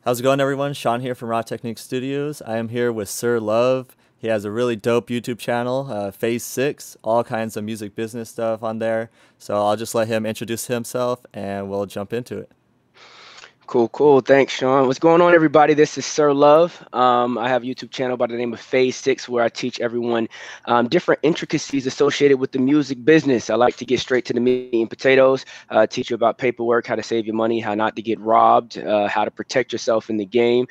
How's it going, everyone? Sean here from Raw Technique Studios. I am here with Sir Love. He has a really dope YouTube channel, Phase 6, all kinds of music business stuff on there. So I'll just let him introduce himself and we'll jump into it. Cool, cool. Thanks, Sean. What's going on, everybody? This is Sir Love. I have a YouTube channel by the name of Phase 6 where I teach everyone different intricacies associated with the music business. I like to get straight to the meat and potatoes, teach you about paperwork, how to save your money, how not to get robbed, how to protect yourself in the game,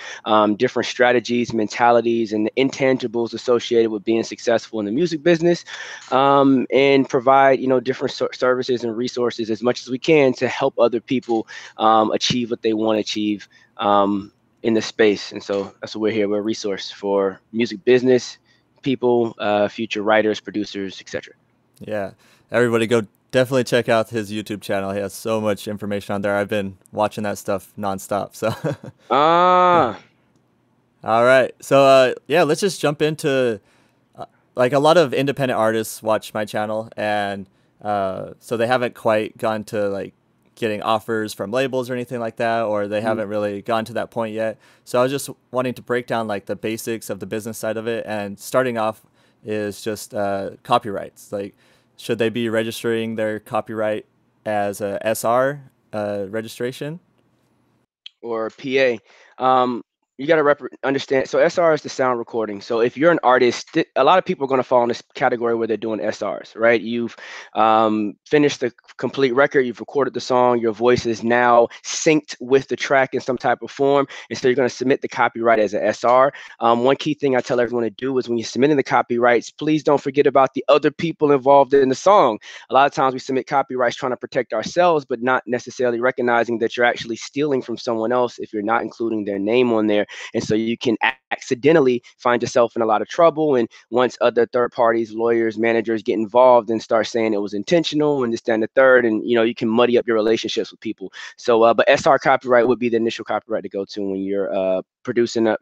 different strategies, mentalities, and the intangibles associated with being successful in the music business, and provide, different services and resources as much as we can to help other people achieve what they want to achieve in the space. And so that's what we're here. We're a resource for music business people, future writers, producers, etc. Yeah, everybody go definitely check out his YouTube channel. He has so much information on there. I've been watching that stuff nonstop. So, all right. So, yeah, let's just jump into like a lot of independent artists watch my channel, and so they haven't quite gone to like getting offers from labels or anything like that, or they haven't really gone to that point yet. So I was just wanting to break down like the basics of the business side of it, and starting off is just copyrights. Like, should they be registering their copyright as a SR registration or PA? You got to understand. So SR is the sound recording. So if you're an artist, a lot of people are going to fall in this category where they're doing SRs, right? You've finished the complete record, you've recorded the song, your voice is now synced with the track in some type of form, and so you're going to submit the copyright as a SR. One key thing I tell everyone to do is when you're submitting the copyrights, please don't forget about the other people involved in the song. A lot of times we submit copyrights trying to protect ourselves, but not necessarily recognizing that you're actually stealing from someone else if you're not including their name on there. And so you can accidentally find yourself in a lot of trouble. And once other third parties, lawyers, managers get involved and start saying it was intentional and this, that, and the third, and you can muddy up your relationships with people. So, but SR copyright would be the initial copyright to go to when you're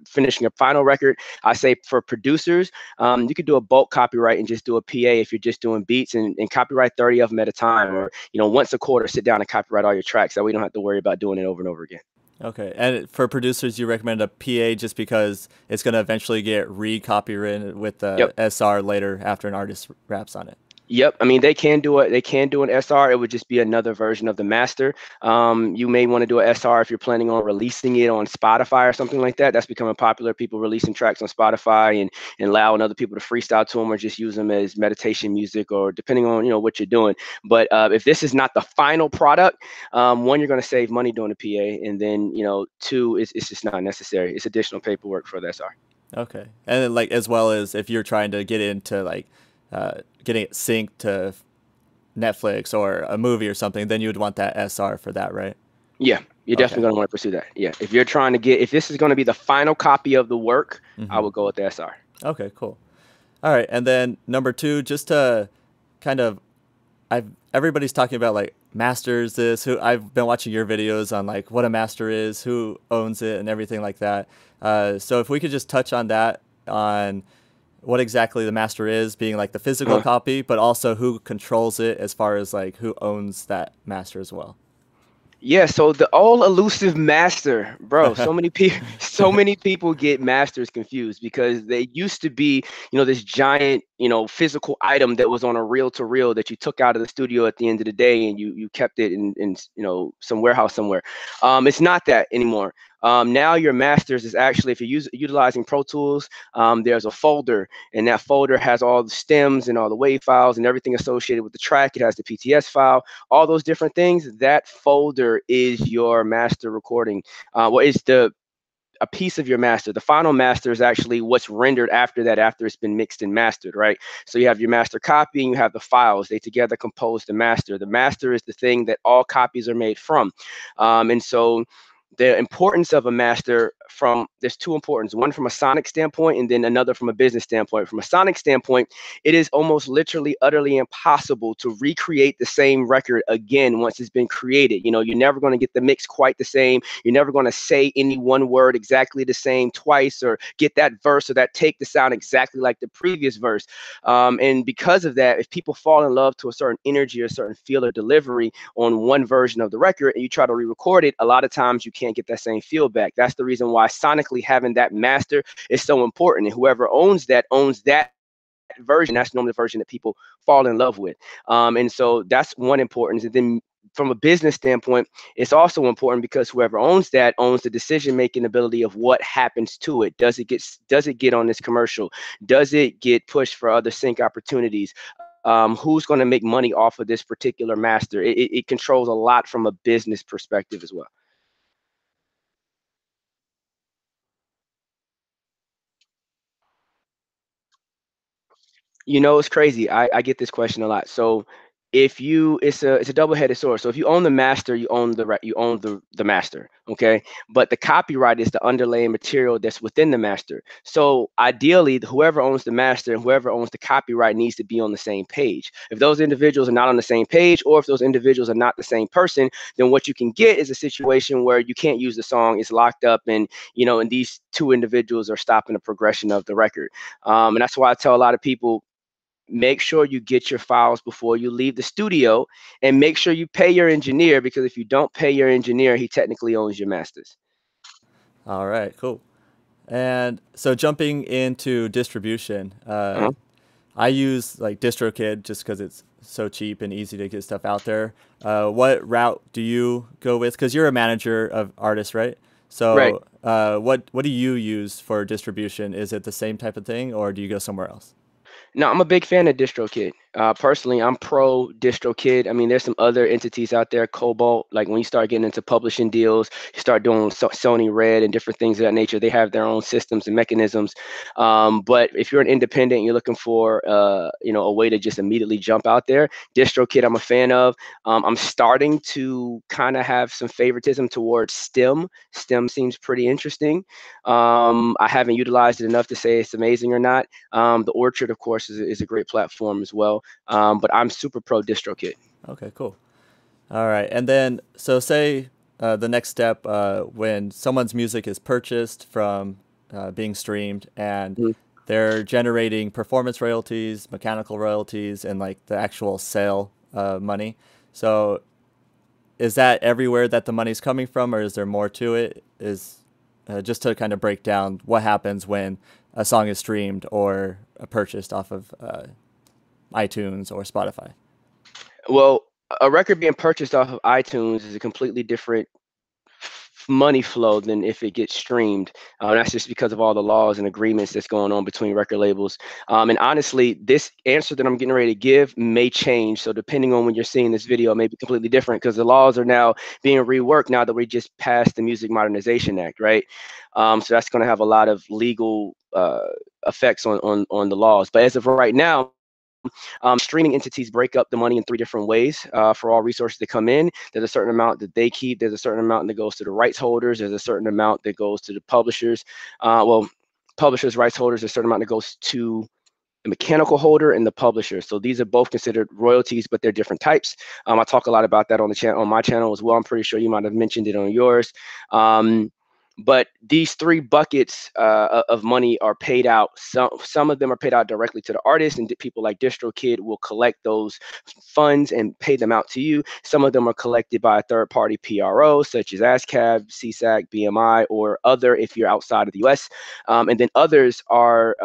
finishing a final record. I say for producers, you could do a bulk copyright and just do a PA if you're just doing beats, and copyright 30 of them at a time, or once a quarter, sit down and copyright all your tracks, so we don't have to worry about doing it over and over again. Okay, and for producers, you recommend a PA just because it's going to eventually get re-copyrighted with the SR later after an artist raps on it. Yep. I mean, they can do it. They can do an SR. It would just be another version of the master. You may want to do an SR if you're planning on releasing it on Spotify or something like that. That's becoming popular. People releasing tracks on Spotify and allowing other people to freestyle to them, or just use them as meditation music, or depending on what you're doing. But if this is not the final product, one, you're going to save money doing a PA, and then two, it's just not necessary. It's additional paperwork for the SR. Okay, and then, like, as well as if you're trying to get into like getting it synced to Netflix or a movie or something, then you would want that SR for that, right? Yeah, you're definitely going to want to pursue that. Yeah, if you're trying to if this is going to be the final copy of the work, I would go with the SR. Okay, cool. All right, and then number two, just to kind of, everybody's talking about like masters. I've been watching your videos on like what a master is, who owns it, and everything like that. So if we could just touch on that, on what exactly the master is, being like the physical copy, but also who controls it as far as like who owns that master as well. Yeah, so the all elusive master, bro. So many people get masters confused, because they used to be, this giant, physical item that was on a reel to reel that you took out of the studio at the end of the day, and you kept it in some warehouse somewhere. It's not that anymore. Now your masters is actually, if you're utilizing Pro Tools, there's a folder, and that folder has all the stems and all the WAV files and everything associated with the track. It has the PTS file, all those different things. That folder is your master recording. It's a piece of your master. The final master is actually what's rendered after that, after it's been mixed and mastered, right? So you have your master copy and you have the files. They together compose the master. The master is the thing that all copies are made from. And so the importance of a master there's two importance, one from a sonic standpoint and then another from a business standpoint. From a sonic standpoint, it is almost literally utterly impossible to recreate the same record again once it's been created. You know, you're never going to get the mix quite the same. You're never going to say any one word exactly the same twice, or get that verse or that take to sound exactly like the previous verse. And because of that, if people fall in love to a certain energy or a certain feel or delivery on one version of the record and you try to re-record it, a lot of times you can't get that same feel back. That's the reason why sonically having that master is so important. And whoever owns that version. That's normally the version that people fall in love with. And so that's one importance. And then from a business standpoint, it's also important because whoever owns that owns the decision-making ability of what happens to it. Does it get on this commercial? Does it get pushed for other sync opportunities? Who's going to make money off of this particular master? It controls a lot from a business perspective as well. You know, it's crazy. I get this question a lot. So if you, it's a double-headed sword. So if you own the master, you own the master, okay? But the copyright is the underlying material that's within the master. So ideally, whoever owns the master and whoever owns the copyright needs to be on the same page. If those individuals are not on the same page, or if those individuals are not the same person, then what you can get is a situation where you can't use the song, it's locked up, and and these two individuals are stopping the progression of the record. And that's why I tell a lot of people, make sure you get your files before you leave the studio, and make sure you pay your engineer, because if you don't pay your engineer, he technically owns your masters. All right, cool. And so jumping into distribution, Uh-huh. I use like Distrokid just because it's so cheap and easy to get stuff out there. What route do you go with? Because you're a manager of artists, right? Right. So what do you use for distribution? Is it the same type of thing, or do you go somewhere else? No, I'm a big fan of DistroKid. Personally, I'm pro DistroKid. I mean, there's some other entities out there, Cobalt. Like when you start getting into publishing deals, you start doing Sony Red and different things of that nature. They have their own systems and mechanisms. But if you're an independent, you're looking for a way to just immediately jump out there. DistroKid, I'm a fan of. I'm starting to kind of have some favoritism towards Stem. Stem seems pretty interesting. I haven't utilized it enough to say it's amazing or not. The Orchard, of course, is a great platform as well. But I'm super pro DistroKid. Okay, cool. All right, and then so say the next step when someone's music is purchased from being streamed and Mhm. they're generating performance royalties, mechanical royalties, and like the actual sale money. So is that everywhere that the money's coming from, or is there more to it? Is just to kind of break down what happens when a song is streamed or purchased off of iTunes or Spotify. Well, a record being purchased off of iTunes is a completely different money flow than if it gets streamed. That's just because of all the laws and agreements that's going on between record labels. And honestly, this answer that I'm getting ready to give may change. So depending on when you're seeing this video, it may be completely different because the laws are now being reworked now that we just passed the Music Modernization Act, right? So that's going to have a lot of legal effects on the laws. But as of right now, streaming entities break up the money in three different ways for all resources that come in. There's a certain amount that they keep. There's a certain amount that goes to the rights holders. There's a certain amount that goes to the publishers. Publishers, rights holders, there's a certain amount that goes to the mechanical holder and the publisher. So these are both considered royalties, but they're different types. I talk a lot about that on the channel, on my channel as well. I'm pretty sure you might have mentioned it on yours. But these three buckets of money are paid out. Some of them are paid out directly to the artist, and people like DistroKid will collect those funds and pay them out to you. Some of them are collected by a third-party PRO, such as ASCAP, CSAC, BMI, or other if you're outside of the US. And then others are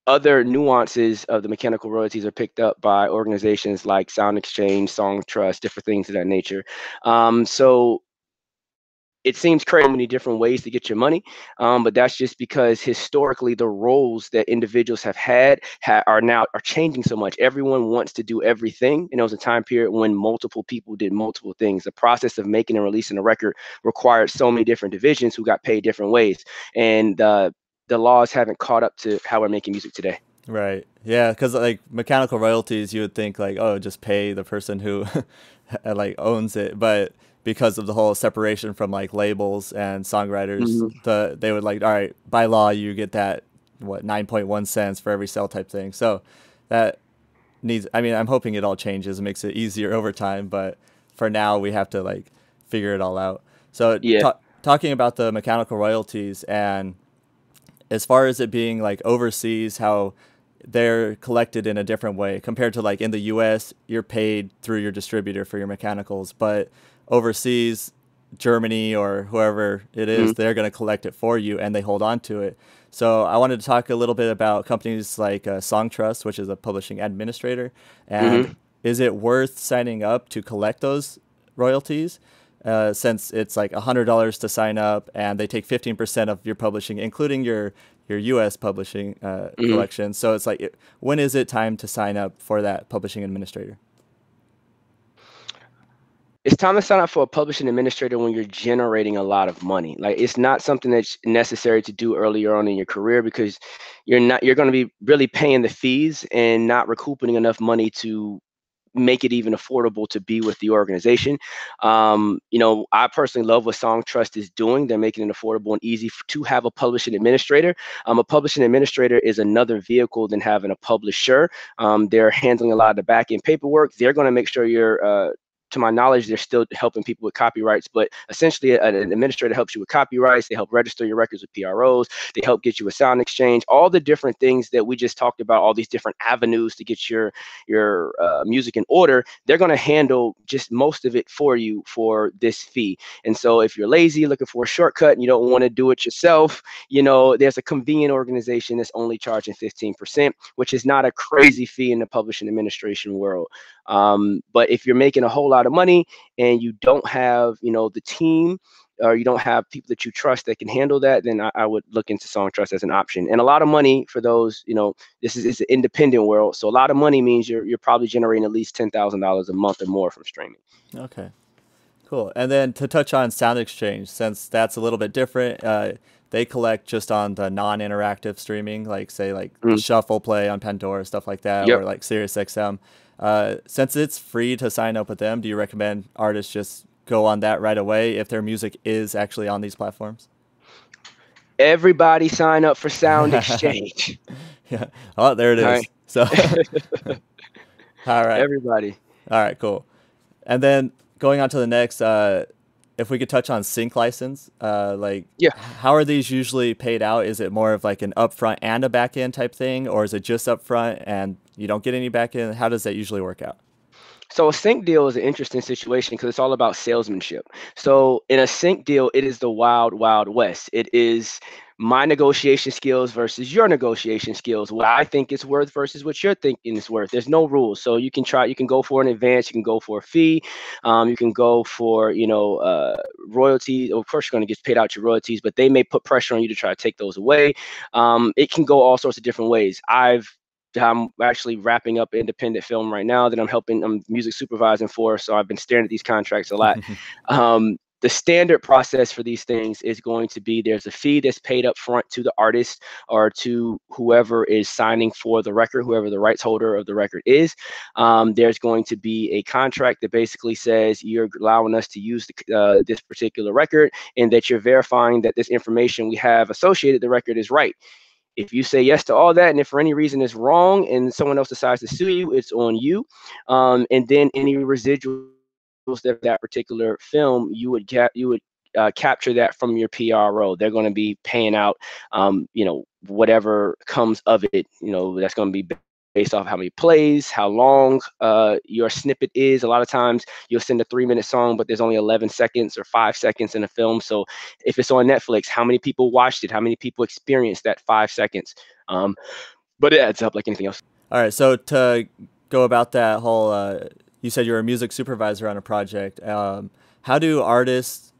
other nuances of the mechanical royalties are picked up by organizations like Sound Exchange, Song Trust, different things of that nature. So it seems crazy how many different ways to get your money, but that's just because historically the roles that individuals have had are changing so much. Everyone wants to do everything, and there was a time period when multiple people did multiple things. The process of making and releasing a record required so many different divisions who got paid different ways, and the laws haven't caught up to how we're making music today. Right. Yeah, because like mechanical royalties, you would think like, oh, just pay the person who like owns it, but because of the whole separation from like labels and songwriters, Hmm. they would like, all right, by law you get that what 9.1 cents for every sale type thing. So that needs. I mean, I'm hoping it all changes and makes it easier over time, but for now we have to like figure it all out. So Yeah. talking about the mechanical royalties, and as far as it being like overseas, how they're collected in a different way compared to like in the US, you're paid through your distributor for your mechanicals, but overseas, Germany or whoever it is, Hmm. they're going to collect it for you and they hold on to it. So I wanted to talk a little bit about companies like Song Trust, which is a publishing administrator, and Hmm. is it worth signing up to collect those royalties? Since it's like $100 to sign up, and they take 15% of your publishing, including your U.S. publishing Hmm. collection. So it's like, when is it time to sign up for that publishing administrator? It's time to sign up for a publishing administrator when you're generating a lot of money. Like it's not something that's necessary to do earlier on in your career because you're going to be really paying the fees and not recouping enough money to make it even affordable to be with the organization. I personally love what Song Trust is doing. They're making it affordable and easy to have a publishing administrator. A publishing administrator is another vehicle than having a publisher. They're handling a lot of the back end paperwork. They're going to make sure you're to my knowledge, they're still helping people with copyrights, but essentially an administrator helps you with copyrights. They help register your records with PROs. They help get you a sound exchange, all the different things that we just talked about, all these different avenues to get your music in order. They're going to handle just most of it for you for this fee. And so if you're lazy, looking for a shortcut, and you don't want to do it yourself, there's a convenient organization that's only charging 15%, which is not a crazy fee in the publishing administration world. But if you're making a whole lot of money and you don't have, the team, or you don't have people that you trust that can handle that, then I would look into Song Trust as an option. And a lot of money for those, this is it's an independent world, so a lot of money means you're probably generating at least $10,000 a month or more from streaming. Okay, cool. And then to touch on Sound Exchange, since that's a little bit different, they collect just on the non-interactive streaming, like say like the Mm, shuffle play on Pandora, stuff like that, yep. or like SiriusXM. Since it's free to sign up with them, do you recommend artists just go on that right away if their music is actually on these platforms? Everybody sign up for Sound Exchange. Yeah. Oh, there it All right. is. So, all right. Everybody. All right, cool. And then going on to the next, if we could touch on sync license, like Yeah. how are these usually paid out? Is it more of like an upfront and a back end type thing, or is it just upfront and you don't get any back end? How does that usually work out? So a sync deal is an interesting situation because it's all about salesmanship. So in a sync deal, it is the wild, wild west. It is my negotiation skills versus your negotiation skills. What I think it's worth versus what you're thinking it's worth. There's no rules. So you can go for an advance, you can go for a fee, you can go for, royalties. Of course, you're going to get paid out your royalties, but they may put pressure on you to try to take those away. It can go all sorts of different ways. I'm actually wrapping up an independent film right now that I'm music supervising for. So I've been staring at these contracts a lot. The standard process for these things is going to be there's a fee that's paid up front to the artist or to whoever is signing for the record, whoever the rights holder of the record is. There's going to be a contract that basically says you're allowing us to use this particular record and that you're verifying that this information we have associated the record is right. If you say yes to all that, and if for any reason it's wrong and someone else decides to sue you, it's on you. And then any residuals that particular film, you would capture that from your PRO. They're going to be paying out, whatever comes of it. That's going to be based off how many plays, how long your snippet is. A lot of times you'll send a 3-minute song, but there's only 11 seconds or 5 seconds in a film. So if it's on Netflix, how many people watched it? How many people experienced that 5 seconds? But it adds up like anything else. All right, so to go about that whole, you said you're a music supervisor on a project. How do artists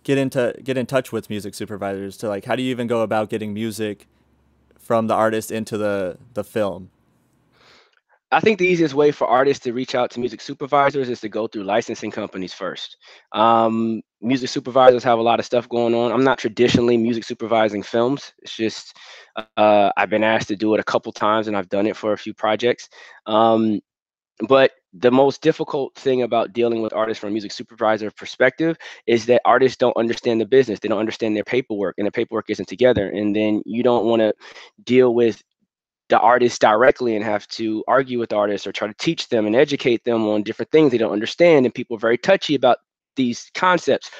get in touch with music supervisors to like? How do you even go about getting music from the artist into the film? I think the easiest way for artists to reach out to music supervisors is to go through licensing companies first. Music supervisors have a lot of stuff going on. I'm not traditionally music supervising films. It's just I've been asked to do it a couple times, and I've done it for a few projects. But the most difficult thing about dealing with artists from a music supervisor perspective is that artists don't understand the business. They don't understand their paperwork, and the paperwork isn't together. And then you don't want to deal with the artists directly and have to argue with artists or try to teach them and educate them on different things they don't understand. And people are very touchy about these concepts.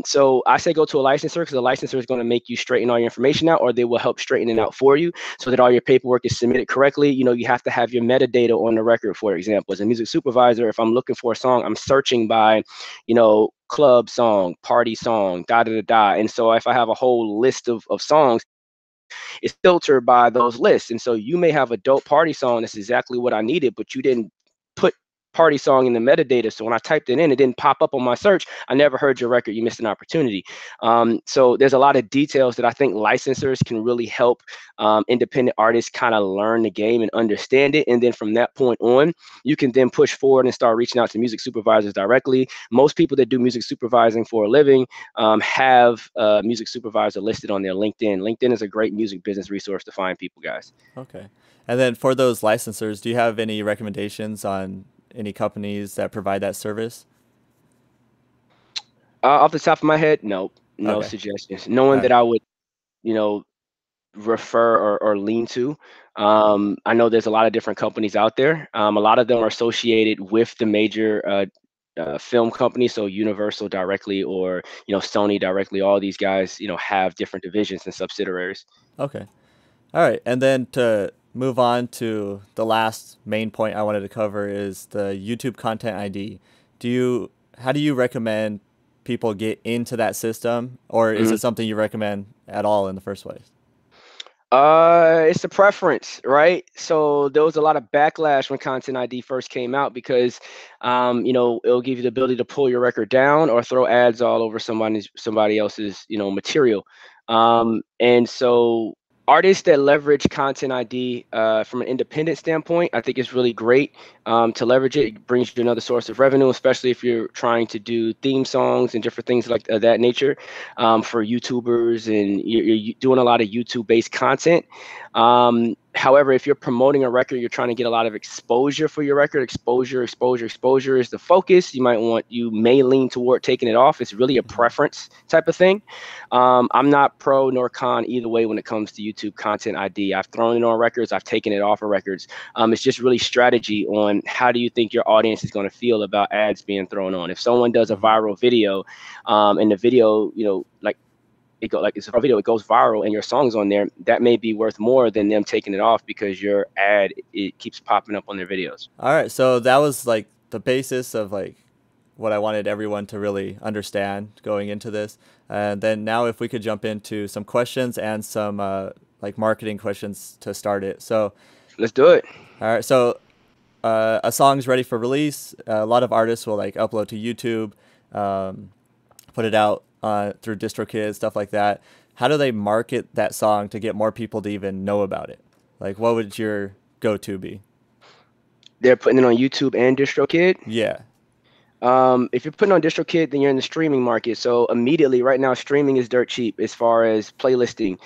So I say go to a licensor, because a licensor is going to make you straighten all your information out, or they will help straighten it out for you so that all your paperwork is submitted correctly. You know, you have to have your metadata on the record, for example. As a music supervisor, if I'm looking for a song, I'm searching by, you know, club song, party song, da da da da. And so if I have a whole list of songs, it's filtered by those lists. And so you may have a dope party song that's exactly what I needed, but you didn't put party song in the metadata. So when I typed it in, it didn't pop up on my search. I never heard your record. You missed an opportunity. So there's a lot of details that I think licensors can really help independent artists kind of learn the game and understand it. And then from that point on, you can then push forward and start reaching out to music supervisors directly. Most people that do music supervising for a living have a music supervisor listed on their LinkedIn. LinkedIn is a great music business resource to find people, guys. Okay. And then for those licensors, do you have any recommendations on any companies that provide that service? Off the top of my head, no Okay. suggestions. No one All that right. I would, you know, refer or lean to. I know there's a lot of different companies out there. A lot of them are associated with the major film companies, so Universal directly, or Sony directly. All these guys, have different divisions and subsidiaries. Okay. All right. And then to move on to the last main point I wanted to cover is the YouTube Content ID. How do you recommend people get into that system, or is Mhm. it something you recommend at all in the first place? It's a preference, right? So there was a lot of backlash when Content ID first came out because, it'll give you the ability to pull your record down or throw ads all over somebody else's, material. And so artists that leverage Content ID from an independent standpoint, I think it's really great to leverage it. It brings you another source of revenue, especially if you're trying to do theme songs and different things like that nature for YouTubers, and you're doing a lot of YouTube-based content. However, if you're promoting a record, you're trying to get a lot of exposure for your record. Exposure is the focus. You may lean toward taking it off. It's really a preference type of thing. I'm not pro nor con either way when it comes to YouTube Content ID. I've thrown it on records. I've taken it off of records. It's just really strategy on how do you think your audience is going to feel about ads being thrown on. If someone does a Mm-hmm. viral video, and the video, it's a video, it goes viral, and your song's on there, that may be worth more than them taking it off because your ad, it keeps popping up on their videos. All right. So that was like the basis of like what I wanted everyone to really understand going into this. And then now if we could jump into some questions and some like marketing questions to start it. So, Let's do it. all right. So a song's ready for release. A lot of artists will like upload to YouTube, put it out through Distrokid, stuff like that. How do they market that song to get more people to even know about it? Like, what would your go-to be? They're putting it on YouTube and DistroKid. Yeah. If you're putting on DistroKid, then you're in the streaming market. So immediately, right now, streaming is dirt cheap as far as playlisting.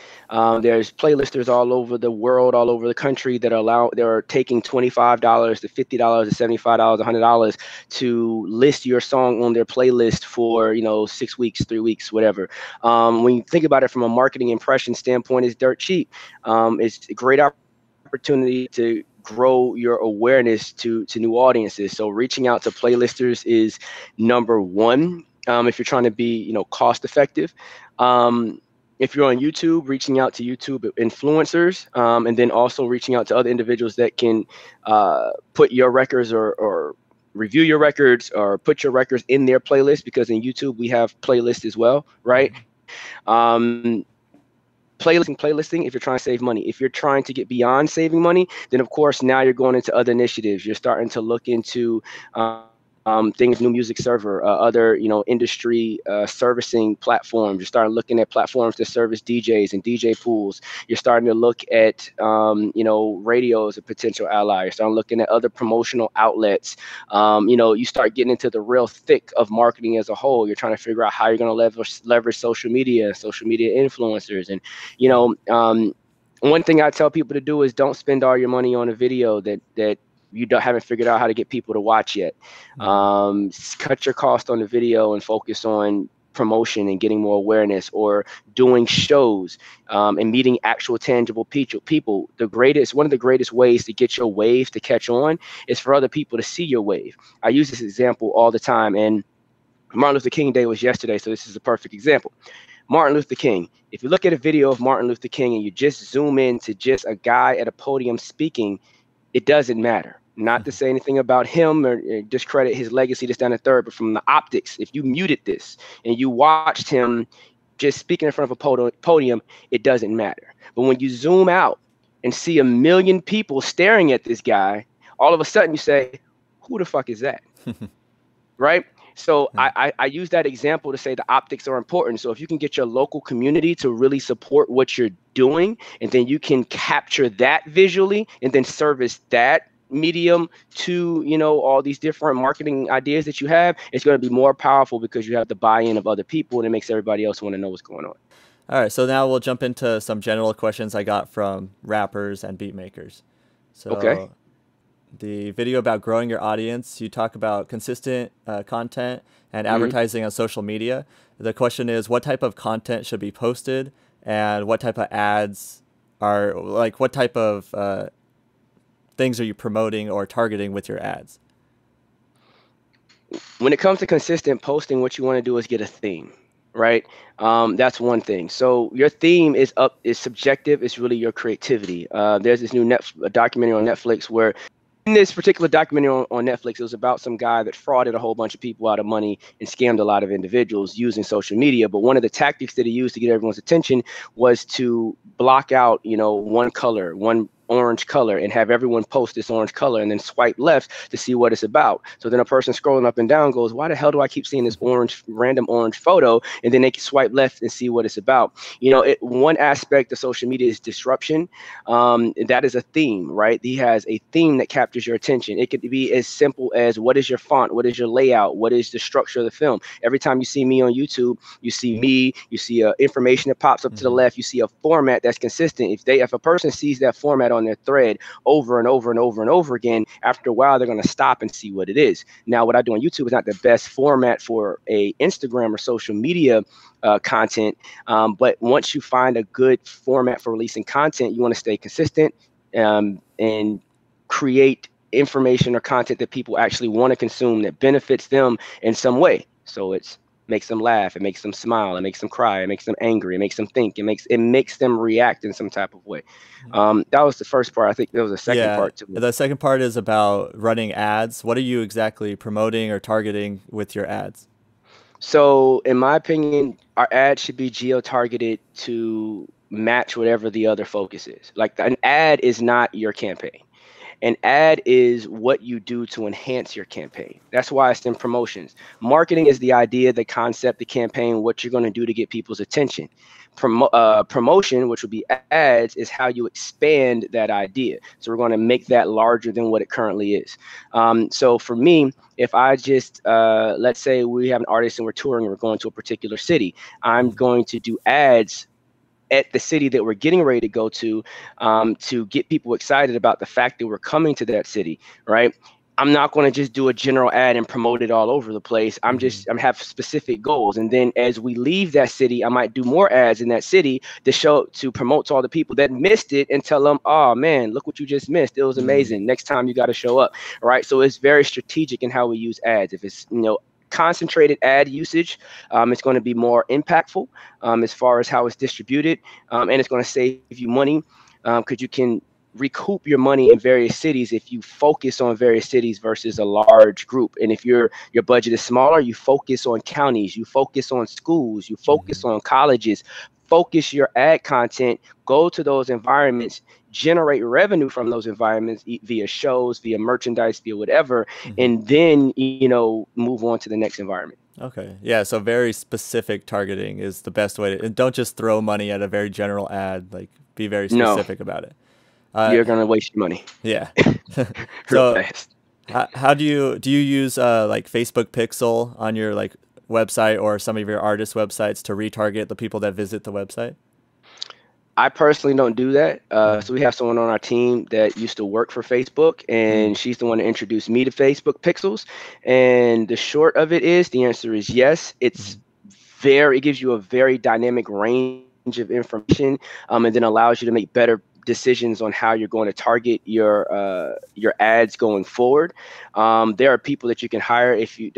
There's playlisters all over the world, all over the country they're taking $25 to $50 to $75, $100 to list your song on their playlist for 6 weeks, 3 weeks, whatever. When you think about it from a marketing impression standpoint, it's dirt cheap. It's a great opportunity to grow your awareness to new audiences. So reaching out to playlisters is number one. If you're trying to be, cost effective. If you're on YouTube, reaching out to YouTube influencers, and then also reaching out to other individuals that can put your records or review your records or put your records in their playlist, because in YouTube we have playlists as well, right? Mm-hmm. Um, playlisting if you're trying to save money. If you're trying to get beyond saving money, then of course now you're going into other initiatives. You're starting to look into things, new music server, other industry servicing platforms. You're starting looking at platforms to service DJs and DJ pools. You're starting to look at radio as a potential ally. You're starting looking at other promotional outlets. You start getting into the real thick of marketing as a whole. You're trying to figure out how you're going to leverage social media influencers, and you Mm-hmm. know, one thing I tell people to do is don't spend all your money on a video that you haven't figured out how to get people to watch yet. Cut your cost on the video and focus on promotion and getting more awareness, or doing shows and meeting actual tangible people. One of the greatest ways to get your wave to catch on is for other people to see your wave. I use this example all the time, and Martin Luther King Day was yesterday, so this is a perfect example. Martin Luther King. If you look at a video of Martin Luther King and you just zoom in to just a guy at a podium speaking, it doesn't matter. Not to say anything about him or discredit his legacy, this, down, and third, but from the optics, if you muted this and you watched him just speaking in front of a podium, it doesn't matter. But when you zoom out and see 1 million people staring at this guy, all of a sudden you say, who the fuck is that? Right? So I use that example to say the optics are important. So if you can get your local community to really support what you're doing, and then you can capture that visually and then service that medium to, you know, all these different marketing ideas that you have, it's going to be more powerful because you have the buy-in of other people, and it makes everybody else want to know what's going on. All right, so now we'll jump into some general questions I got from rappers and beat makers. So okay. The video about growing your audience, you talk about consistent content and advertising on social media. The question is, what type of content should be posted, and what type of ads are, like, what type of things are you promoting or targeting with your ads? When it comes to consistent posting, what you want to do is get a theme, right? That's one thing. So your theme is subjective. It's really your creativity. There's this new documentary on Netflix where, in this particular documentary on Netflix, it was about some guy that frauded a whole bunch of people out of money and scammed a lot of individuals using social media. But one of the tactics that he used to get everyone's attention was to block out, you know, one color, one orange color, and have everyone post this orange color and then swipe left to see what it's about. So then a person scrolling up and down goes, why the hell do I keep seeing this random orange photo? And then they can swipe left and see what it's about. You know, one aspect of social media is disruption. That is a theme, right? He has a theme that captures your attention. It could be as simple as, what is your font? What is your layout? What is the structure of the film? Every time you see me on YouTube, you see me, you see information that pops up to the left, you see a format that's consistent. If a person sees that format on their thread over and over and over and over again, after a while they're going to stop and see what it is. Now, what I do on YouTube is not the best format for a Instagram or social media content, but once you find a good format for releasing content, you want to stay consistent and create information or content that people actually want to consume, that benefits them in some way. So it's makes them laugh, it makes them smile, it makes them cry, it makes them angry, it makes them think, it makes them react in some type of way. That was the first part. I think there was a second part to it. The second part is about running ads. What are you exactly promoting or targeting with your ads? So in my opinion, our ads should be geo-targeted to match whatever the other focus is. Like, an ad is not your campaign. An ad is what you do to enhance your campaign. That's why it's in promotions. Marketing is the idea, the concept, the campaign, what you're going to do to get people's attention. Promotion, which would be ads, is how you expand that idea. So we're going to make that larger than what it currently is. So for me, if I just, let's say we have an artist and we're touring, we're going to a particular city, I'm going to do ads at the city that we're getting ready to go to get people excited about the fact that we're coming to that city, right? I'm not going to just do a general ad and promote it all over the place. I'm have specific goals. And then as we leave that city, I might do more ads in that city to promote to all the people that missed it and tell them, oh man, look what you just missed. It was amazing. Next time you got to show up. Right. So it's very strategic in how we use ads. If it's, you know, concentrated ad usage, it's going to be more impactful as far as how it's distributed, and it's going to save you money because you can recoup your money in various cities if you focus on various cities versus a large group. And if your budget is smaller, you focus on counties, you focus on schools, you focus on colleges. Focus your ad content, go to those environments, generate revenue from those environments via shows, via merchandise, via whatever, and then, you know, move on to the next environment. Okay. Yeah. So very specific targeting is the best way to, and don't just throw money at a very general ad, like be very specific about it. You're going to waste your money. Yeah. So fast. How do you use like Facebook Pixel on your like website or some of your artist websites to retarget the people that visit the website? I personally don't do that. Mm-hmm. So we have someone on our team that used to work for Facebook, and she's the one that introduced me to Facebook Pixels. And the short of it is, the answer is yes. Mm-hmm. It gives you a very dynamic range of information, and then allows you to make better decisions on how you're going to target your ads going forward. There are people that you can hire if you,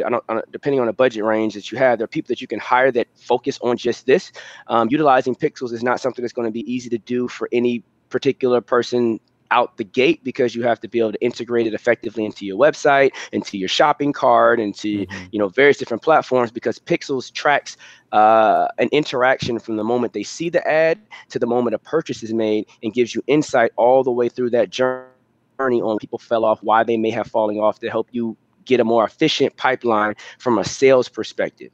depending on the budget range that you have. There are people that you can hire that focus on just this. Utilizing pixels is not something that's going to be easy to do for any particular person out the gate, because you have to be able to integrate it effectively into your website, into your shopping cart, into Mm-hmm. various different platforms, because pixels tracks an interaction from the moment they see the ad to the moment a purchase is made, and gives you insight all the way through that journey on people fell off, why they may have fallen off, to help you get a more efficient pipeline from a sales perspective.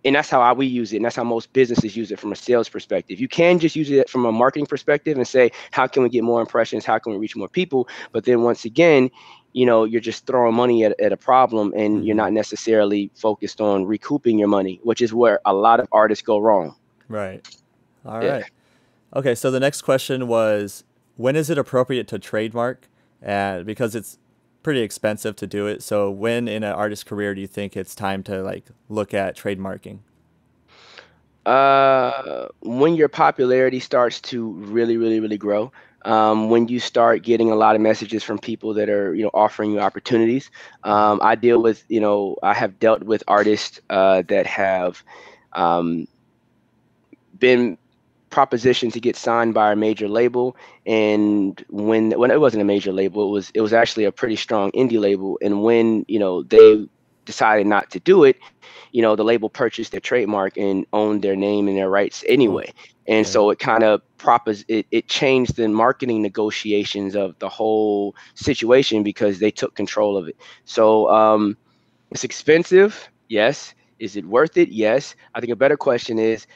And that's how we use it, and that's how most businesses use it from a sales perspective. You can just use it from a marketing perspective and say, how can we get more impressions, how can we reach more people? But then once again, you're just throwing money at a problem, and you're Mm-hmm. not necessarily focused on recouping your money, which is where a lot of artists go wrong. Right. All Yeah. right. Okay, so the next question was, when is it appropriate to trademark? And because it's pretty expensive to do it, so when in an artist's career do you think it's time to like look at trademarking? When your popularity starts to really, really, really grow, when you start getting a lot of messages from people that are, offering you opportunities. Mm-hmm. I have dealt with artists that have um, been propositioned to get signed by a major label, and when it wasn't a major label, it was actually a pretty strong indie label, and when they decided not to do it, the label purchased their trademark and owned their name and their rights Oh, anyway. And yeah. so it kind of it changed the marketing negotiations of the whole situation, because they took control of it. So it's expensive, yes. Is it worth it? Yes. I think a better question is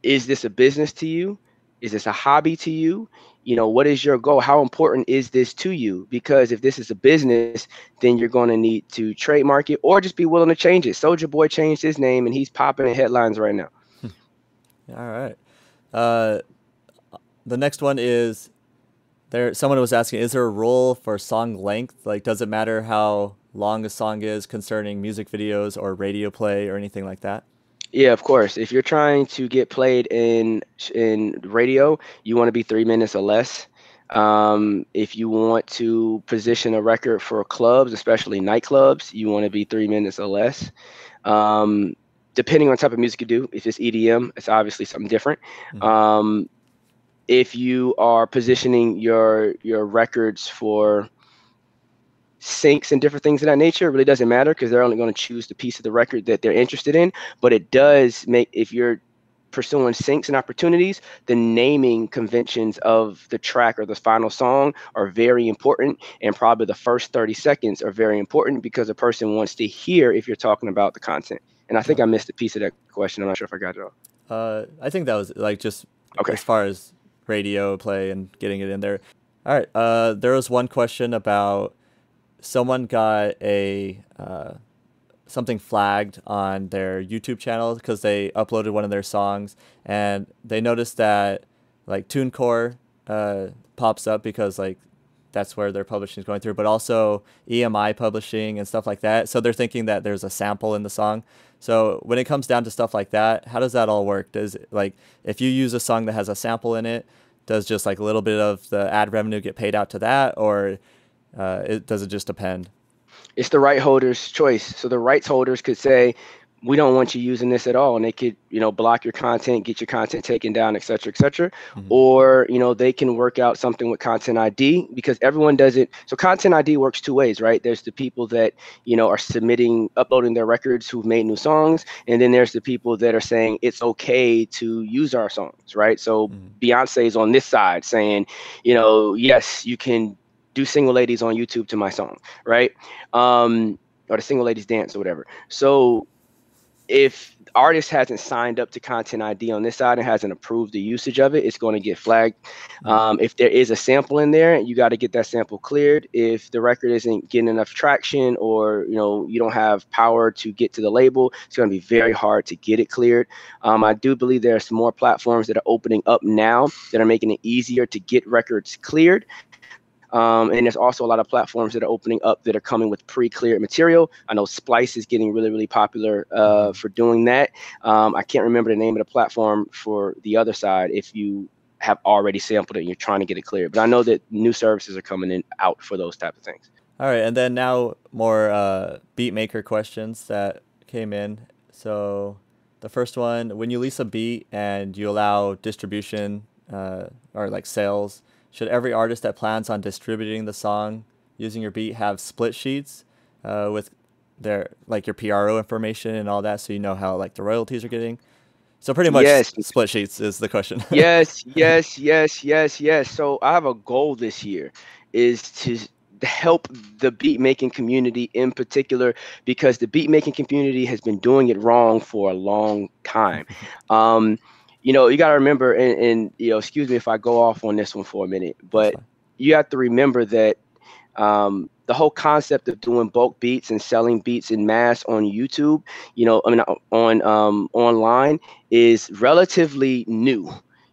this a business to you? Is this a hobby to you? What is your goal? How important is this to you? Because if this is a business, then you're going to need to trademark it, or just be willing to change it. Soldier Boy changed his name, and he's popping in headlines right now. All right. Uh, the next one is there. Someone was asking, is there a rule for song length? Like, does it matter how long a song is concerning music videos or radio play or anything like that? Yeah, of course. If you're trying to get played in radio, you want to be 3 minutes or less. If you want to position a record for clubs, especially nightclubs, you want to be 3 minutes or less. Um, Depending on the type of music you do, if it's EDM, it's obviously something different. Mm-hmm. Um, if you are positioning your records for syncs and different things of that nature, it really doesn't matter, because they're only going to choose the piece of the record that they're interested in. But it does make, if you're pursuing syncs and opportunities, the naming conventions of the track or the final song are very important, and probably the first 30 seconds are very important, because a person wants to hear if you're talking about the content. And I think I Okay. missed a piece of that question. I'm not sure if I got it all. I think that was like just Okay. as far as radio play and getting it in there. All right. There was one question about someone got a something flagged on their YouTube channel because they uploaded one of their songs, and they noticed that like TuneCore pops up because like that's where their publishing is going through, but also EMI publishing and stuff like that. So they're thinking that there's a sample in the song. So when it comes down to stuff like that, how does that all work? Does like if you use a song that has a sample in it, does just like a little bit of the ad revenue get paid out to that, or does it just depend? It's the right holder's choice. So the rights holders could say, we don't want you using this at all. And they could, block your content, get your content taken down, et cetera, et cetera. Mm-hmm. Or, they can work out something with Content ID, because everyone does it. So Content ID works two ways, right? There's the people that, are uploading their records who've made new songs. And then there's the people that are saying it's okay to use our songs, right? So Mm-hmm. Beyonce is on this side saying, yes, you can do Single Ladies on YouTube to my song, right? Or the Single Ladies Dance or whatever. So if artist hasn't signed up to Content ID on this side and hasn't approved the usage of it, it's going to get flagged. If there is a sample in there, you got to get that sample cleared. If the record isn't getting enough traction, or you don't have power to get to the label, it's going to be very hard to get it cleared. I do believe there are some more platforms that are opening up now that are making it easier to get records cleared. And there's also a lot of platforms that are opening up that are coming with pre-cleared material. I know Splice is getting really, really popular for doing that. I can't remember the name of the platform for the other side if you have already sampled it and you're trying to get it cleared. But I know that new services are coming in out for those type of things. All right, and then now more beat maker questions that came in. So the first one, when you lease a beat and you allow distribution or like sales, should every artist that plans on distributing the song using your beat have split sheets with their like your PRO information and all that, so you know how like the royalties are getting? So pretty much Yes. split sheets is the question. Yes, yes, yes, yes, yes. So I have a goal this year is to help the beat making community in particular, because the beat making community has been doing it wrong for a long time. Um, you got to remember, and excuse me if I go off on this one for a minute, That's but fine. you have to remember that the whole concept of doing bulk beats and selling beats in mass on YouTube, on online, is relatively new,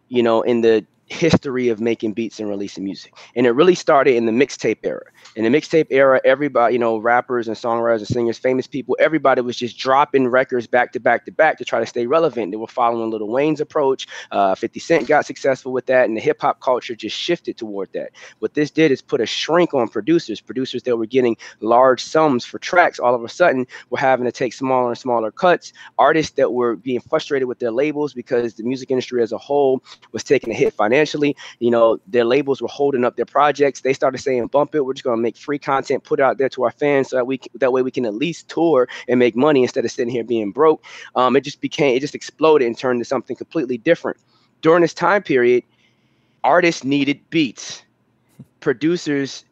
in the history of making beats and releasing music. And it really started in the mixtape era. In the mixtape era, everybody, rappers and songwriters and singers, famous people, everybody was just dropping records back to back to back to try to stay relevant. They were following Lil Wayne's approach. 50 Cent got successful with that, and the hip hop culture just shifted toward that. What this did is put a shrink on producers that were getting large sums for tracks. All of a sudden, were having to take smaller and smaller cuts. Artists that were being frustrated with their labels because the music industry as a whole was taking a hit financially. Their labels were holding up their projects. They started saying, bump it, we're just going to make free content, put it out there to our fans, so that way we can at least tour and make money instead of sitting here being broke. It just exploded and turned into something completely different. During this time period, artists needed beats. Producers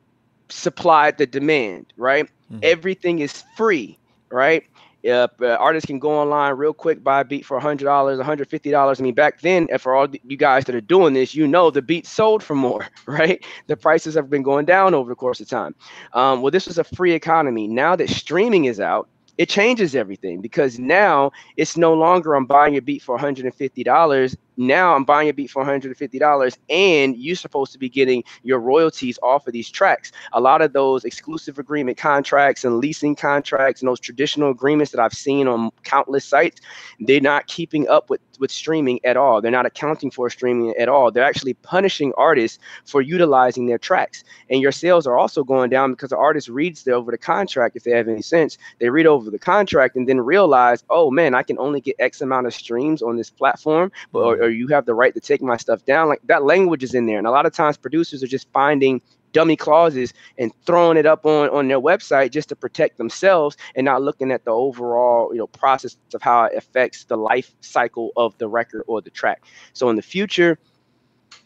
supplied the demand, right? Everything is free, right? Artists can go online real quick, buy a beat for $100, $150. I mean, back then, for all you guys that are doing this, the beat sold for more, right? The prices have been going down over the course of time. Well, this was a free economy. Now that streaming is out, it changes everything, because now it's no longer I'm buying a beat for $150. Now I'm buying a beat for $150, and you're supposed to be getting your royalties off of these tracks. A lot of those exclusive agreement contracts and leasing contracts and those traditional agreements that I've seen on countless sites, they're not keeping up with streaming at all. They're not accounting for streaming at all. They're actually punishing artists for utilizing their tracks. And your sales are also going down because the artist reads over the contract, if they have any sense. They read over the contract and then realize, oh man, I can only get X amount of streams on this platform, or you have the right to take my stuff down. Like, that language is in there. And a lot of times producers are just finding dummy clauses and throwing it up on their website just to protect themselves, and not looking at the overall process of how it affects the life cycle of the record or the track. So in the future,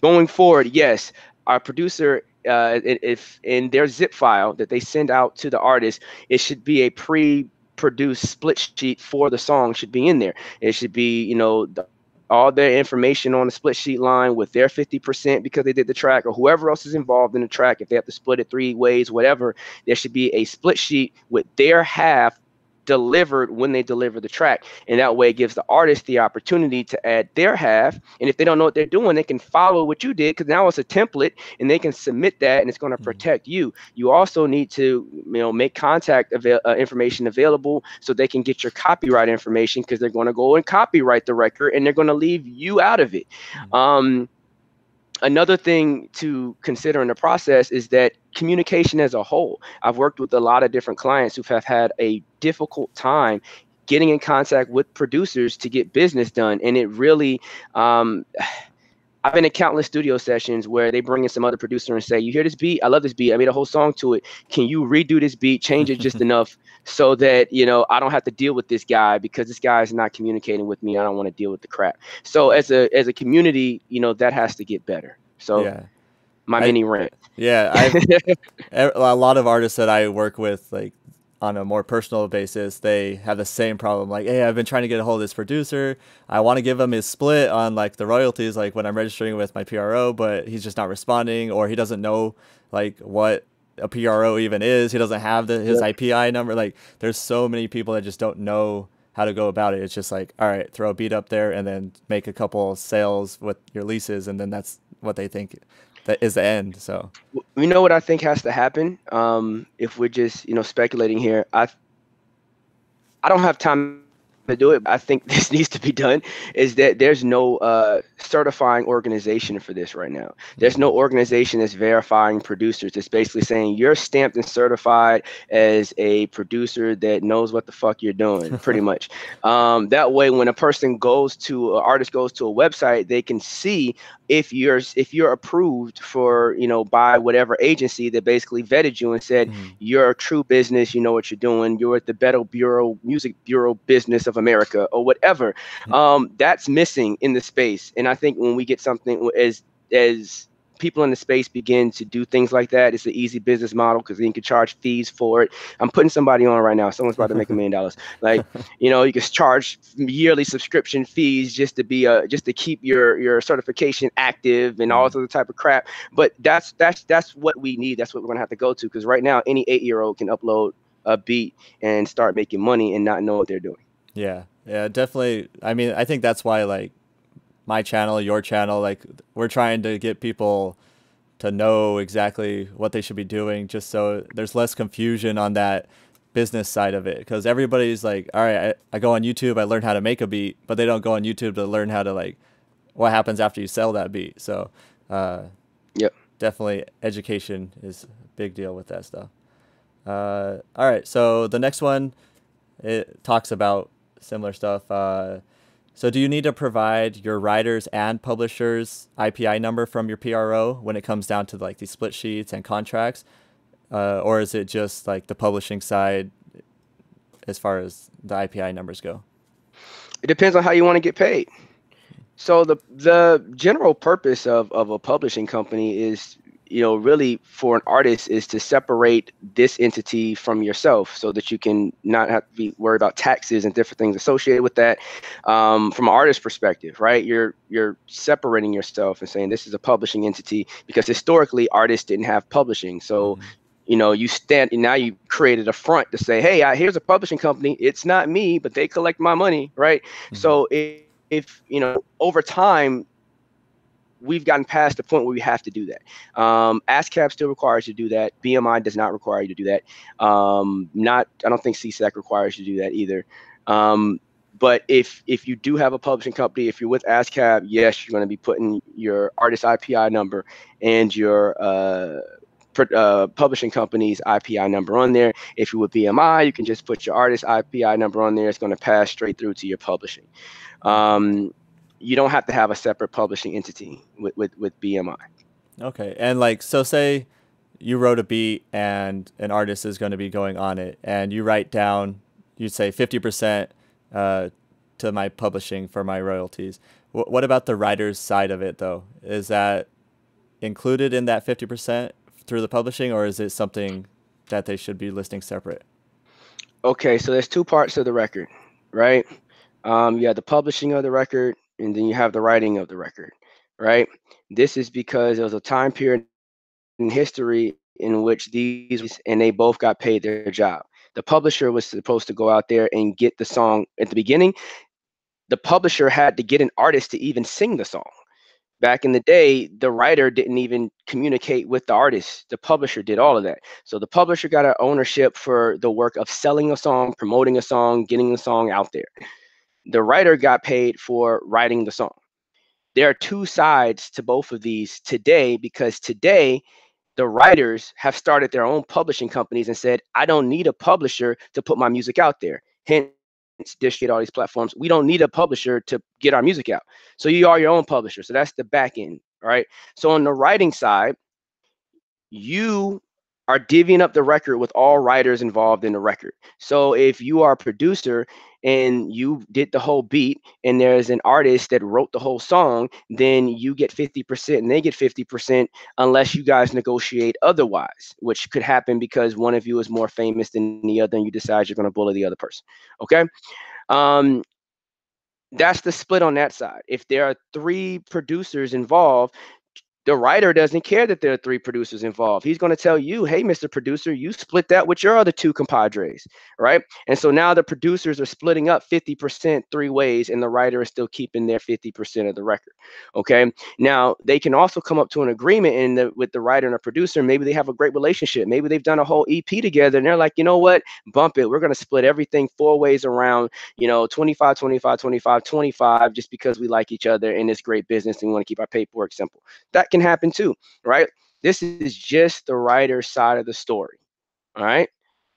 going forward, yes, our producer, if in their zip file that they send out to the artist, it should be a pre-produced split sheet for the song should be in there. It should be all their information on the split sheet line with their 50% because they did the track, or whoever else is involved in the track. If they have to split it 3 ways, whatever, there should be a split sheet with their half delivered when they deliver the track. And that way it gives the artist the opportunity to add their half. And if they don't know what they're doing, they can follow what you did, because now it's a template and they can submit that, and it's going to protect you. You also need to make contact information available so they can get your copyright information, because they're going to go and copyright the record and they're going to leave you out of it. Another thing to consider in the process is that communication as a whole. I've worked with a lot of different clients who have had a difficult time getting in contact with producers to get business done. And it really, I've been in countless studio sessions where they bring in some other producer and say, you hear this beat? I love this beat. I made a whole song to it. Can you redo this beat, change it just enough so that, I don't have to deal with this guy, because this guy is not communicating with me. I don't want to deal with the crap. So as a community, that has to get better. So Yeah. my mini rant. Yeah, a lot of artists that I work with, like on a more personal basis, they have the same problem. Like, hey, I've been trying to get a hold of this producer. I want to give him his split on like the royalties, like when I'm registering with my PRO, but he's just not responding, or he doesn't know like what a PRO even is. He doesn't have his Yep. IPI number. Like, there's so many people that just don't know how to go about it. It's just like, all right, throw a beat up there and then make a couple sales with your leases, and then that's what they think that is the end. So You know what I think has to happen? If we're just, speculating here, I don't have time to do it. I think this needs to be done. Is that there's no certifying organization for this right now. There's no organization that's verifying producers. It's basically saying you're stamped and certified as a producer that knows what the fuck you're doing, pretty much. That way, when an artist goes to a website, they can see if you're approved for, by whatever agency that basically vetted you and said you're a true business, you know what you're doing, you're at the Better Bureau, Music Bureau Business of America, or whatever. That's missing in the space. And I think when we get something as people in the space begin to do things like that, it's an easy business model because then you can charge fees for it. I'm putting somebody on right now. Someone's about to make $1 million. Like, you can charge yearly subscription fees just to keep your certification active and all this other type of crap. But that's what we need. That's what we're gonna have to go to, because right now any 8-year-old can upload a beat and start making money and not know what they're doing. Yeah, definitely. I mean, I think that's why like my channel, your channel, like we're trying to get people to know exactly what they should be doing, just so there's less confusion on that business side of it. Because everybody's like, all right, I go on YouTube, I learn how to make a beat, but they don't go on YouTube to learn how to like what happens after you sell that beat. So Yep. definitely education is a big deal with that stuff. All right, so the next one, it talks about similar stuff. So do you need to provide your writers and publishers IPI number from your PRO when it comes down to like these split sheets and contracts? Or is it just like the publishing side as far as the IPI numbers go? It depends on how you want to get paid. So the general purpose of a publishing company is, really for an artist, is to separate this entity from yourself so that you can not have to be worried about taxes and different things associated with that. From an artist perspective, right? You're separating yourself and saying this is a publishing entity, because historically artists didn't have publishing. So you stand, and now you created a front to say, hey, here's a publishing company. It's not me, but they collect my money, right? So if over time we've gotten past the point where we have to do that. ASCAP still requires you to do that. BMI does not require you to do that. I don't think CSAC requires you to do that either. But if you do have a publishing company, if you're with ASCAP, yes, you're going to be putting your artist IPI number and your publishing company's IPI number on there. If you're with BMI, you can just put your artist IPI number on there. It's going to pass straight through to your publishing. You don't have to have a separate publishing entity with BMI. Okay. And like, so say you wrote a beat and an artist is going to be going on it, and you write down, you say 50% to my publishing for my royalties. What about the writer's side of it though? Is that included in that 50% through the publishing, or is it something that they should be listing separate? Okay, so there's two parts of the record, right? You have the publishing of the record, and then you have the writing of the record, right? This is because there was a time period in history in which and they both got paid their job. The publisher was supposed to go out there and get the song at the beginning. The publisher had to get an artist to even sing the song. Back in the day, the writer didn't even communicate with the artist. The publisher did all of that. So the publisher got an ownership for the work of selling a song, promoting a song, getting the song out there. The writer got paid for writing the song. There are two sides to both of these today, because today the writers have started their own publishing companies and said, I don't need a publisher to put my music out there. Hence, Distrokid, all these platforms, we don't need a publisher to get our music out. So you are your own publisher. So that's the back end, all right? So on the writing side, you are divvying up the record with all writers involved in the record. So if you are a producer and you did the whole beat and there's an artist that wrote the whole song, then you get 50% and they get 50% unless you guys negotiate otherwise, which could happen because one of you is more famous than the other and you decide you're going to bully the other person. Okay. Um, that's the split on that side. If there are three producers involved, the writer doesn't care that there are three producers involved. He's going to tell you, hey, Mr. Producer, you split that with your other two compadres, right? And so now the producers are splitting up 50% three ways, and the writer is still keeping their 50% of the record. Okay. Now they can also come up to an agreement with the writer and the producer. Maybe they have a great relationship. Maybe they've done a whole EP together, and they're like, you know what? Bump it. We're going to split everything four ways around, 25, 25, 25, 25, just because we like each other and it's great business and we want to keep our paperwork simple. That can happen too, right? This is just the writer's side of the story. All right.